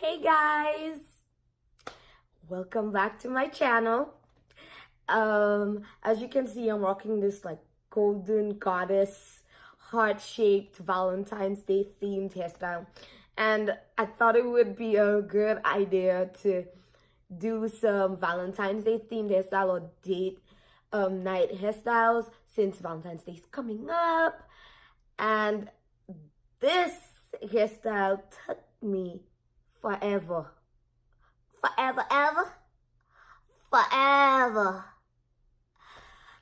Hey guys, welcome back to my channel. As you can see, I'm rocking this like golden goddess heart-shaped Valentine's Day themed hairstyle, and I thought it would be a good idea to do some Valentine's Day themed hairstyle or date night hairstyles since Valentine's Day is coming up. And this hairstyle took me forever. Forever.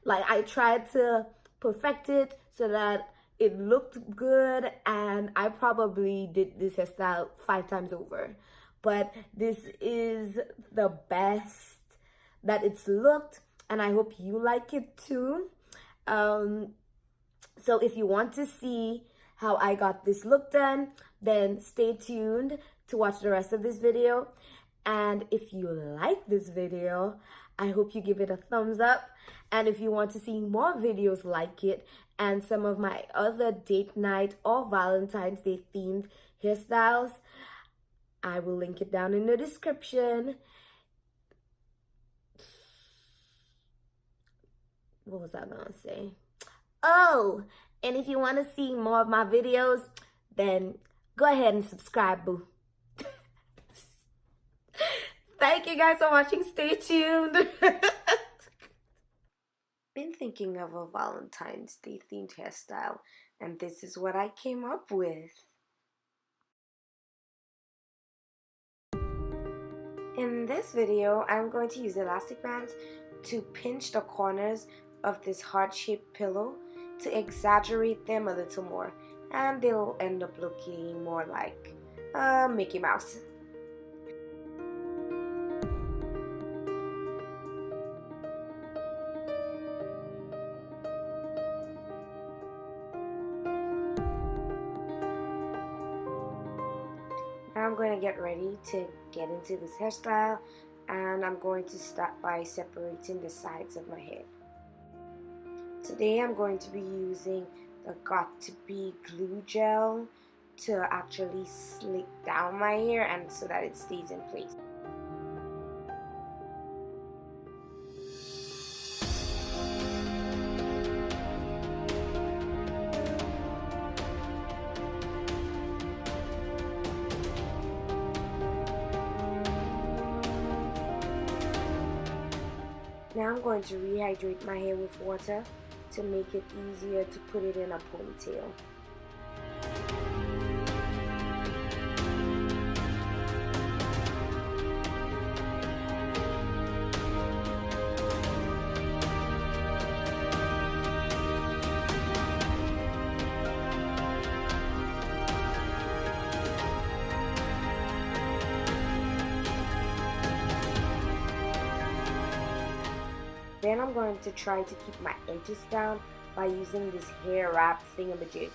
Like, I tried to perfect it so that it looked good, and I probably did this hairstyle 5 times over. But this is the best that it's looked, and I hope you like it too. So if you want to see how I got this look done, then stay tuned to watch the rest of this video. And if you like this video, I hope you give it a thumbs up. And if you want to see more videos like it and some of my other date night or Valentine's Day themed hairstyles, I will link it down in the description. What was I gonna say? Oh, and if you want to see more of my videos, then go ahead and subscribe, boo. Thank you guys for watching. Stay tuned. Been thinking of a Valentine's Day themed hairstyle, and this is what I came up with. In this video, I'm going to use elastic bands to pinch the corners of this heart-shaped pillow to exaggerate them a little more, and they'll end up looking more like Mickey Mouse. Now I'm going to get ready to get into this hairstyle, and I'm going to start by separating the sides of my hair. Today I'm going to be using the Got2b glue gel to actually slick down my hair and so that it stays in place. Now I'm going to rehydrate my hair with water to make it easier to put it in a ponytail. Then I'm going to try to keep my edges down by using this hair wrap thingamajig.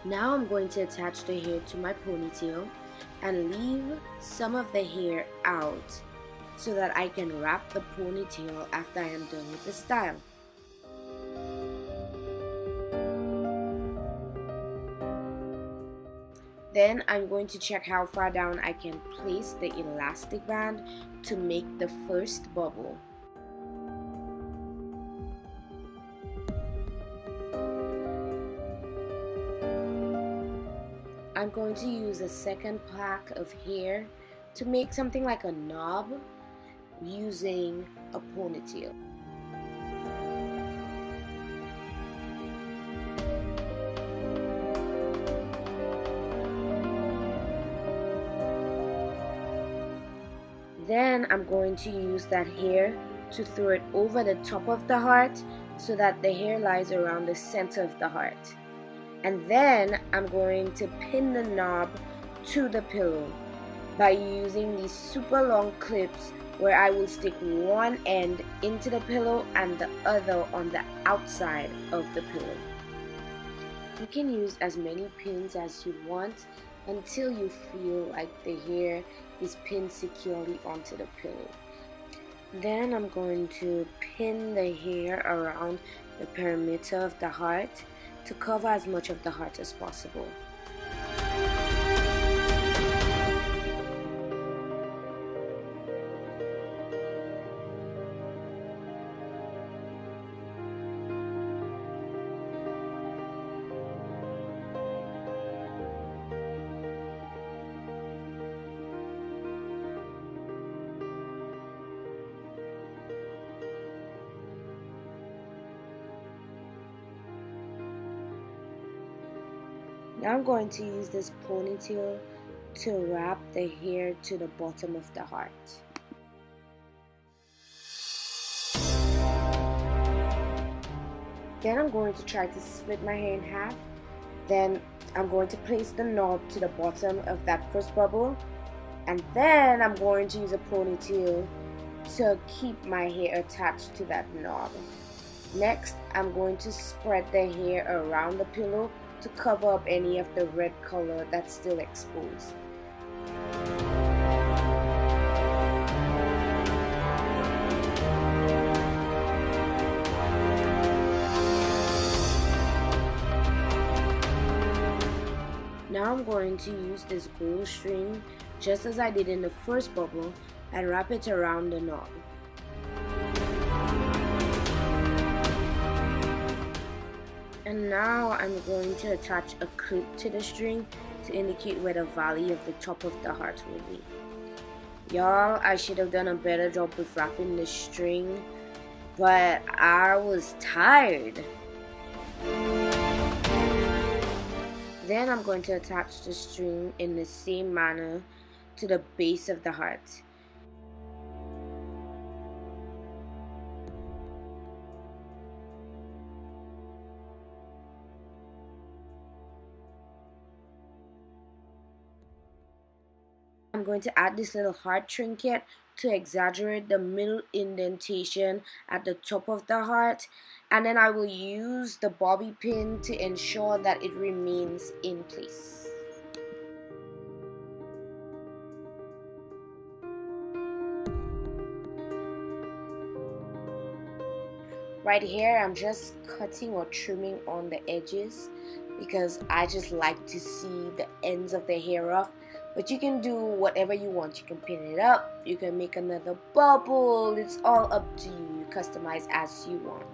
Now I'm going to attach the hair to my ponytail and leave some of the hair out so that I can wrap the ponytail after I am done with the style. Then I'm going to check how far down I can place the elastic band to make the first bubble. I'm going to use a second pack of hair to make something like a knob using a ponytail. Then I'm going to use that hair to throw it over the top of the heart so that the hair lies around the center of the heart. And then I'm going to pin the knob to the pillow by using these super long clips where I will stick one end into the pillow and the other on the outside of the pillow. You can use as many pins as you want until you feel like the hair is pinned securely onto the pillow. Then I'm going to pin the hair around the perimeter of the heart to cover as much of the heart as possible. Now I'm going to use this ponytail to wrap the hair to the bottom of the heart. Then I'm going to try to split my hair in half. Then I'm going to place the knob to the bottom of that first bubble. And then I'm going to use a ponytail to keep my hair attached to that knob. Next, I'm going to spread the hair around the pillow to cover up any of the red color that's still exposed. Now I'm going to use this gold string just as I did in the first bubble and wrap it around the knob. And now I'm going to attach a clip to the string to indicate where the valley of the top of the heart will be. Y'all, I should have done a better job with wrapping the string, but I was tired. Then I'm going to attach the string in the same manner to the base of the heart. I'm going to add this little heart trinket to exaggerate the middle indentation at the top of the heart, and then I will use the bobby pin to ensure that it remains in place. Right here I'm just cutting or trimming on the edges because I just like to see the ends of the hair off. But you can do whatever you want. You can pin it up, you can make another bubble. It's all up to you. You customize as you want.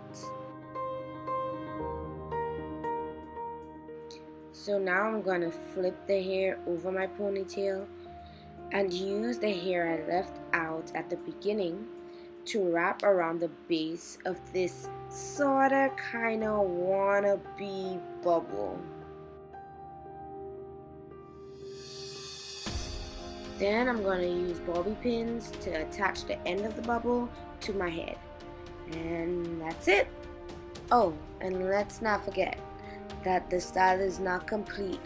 So now I'm going to flip the hair over my ponytail and use the hair I left out at the beginning to wrap around the base of this sorta kinda wannabe bubble. Then I'm going to use bobby pins to attach the end of the bubble to my head. And that's it. Oh, and let's not forget that the style is not complete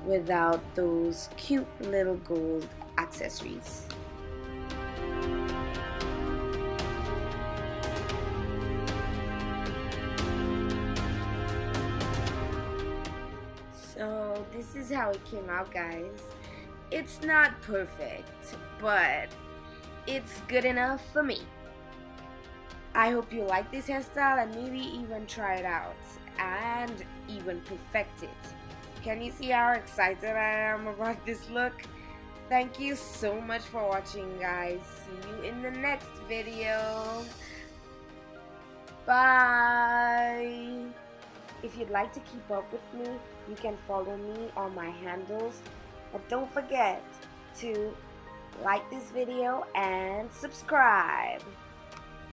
without those cute little gold accessories. So this is how it came out, guys. It's not perfect, but it's good enough for me. I hope you like this hairstyle and maybe even try it out and even perfect it. Can you see how excited I am about this look? Thank you so much for watching, guys. See you in the next video. Bye. If you'd like to keep up with me, you can follow me on my handles. But don't forget to like this video and subscribe.